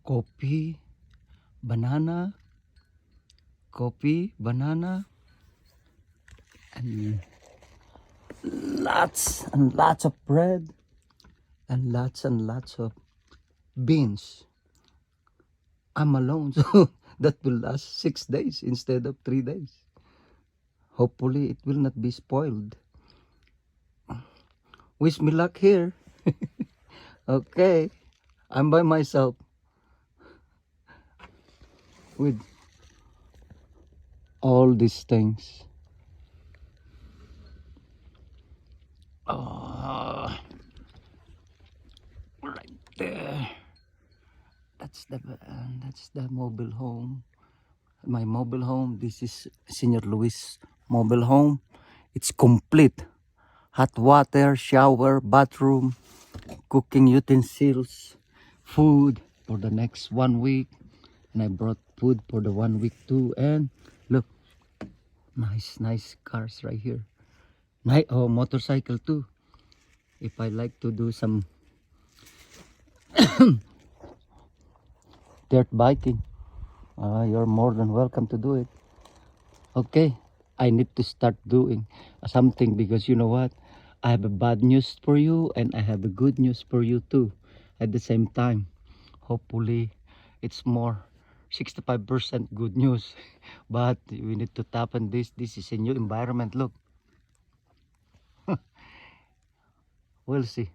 coffee, banana, and lots and lots of bread, and lots of beans. I'm alone, so that will last 6 days instead of 3 days. Hopefully it will not be spoiled. Wish me luck here. Okay, I'm by myself with all these things. Right there. That's the mobile home. My mobile home. This is Senior Luis mobile home. It's complete. Hot water, shower, bathroom, cooking utensils, food for the next 1 week. And I brought food for the 1 week too. And look, nice cars right here. Oh, motorcycle too. If I like to do some dirt biking, you're more than welcome to do it. Okay, I need to start doing something, because you know what? I have a bad news for you and I have a good news for you too at the same time. Hopefully it's more 65% good news. But we need to tap on this. This is a new environment. Look. We'll see.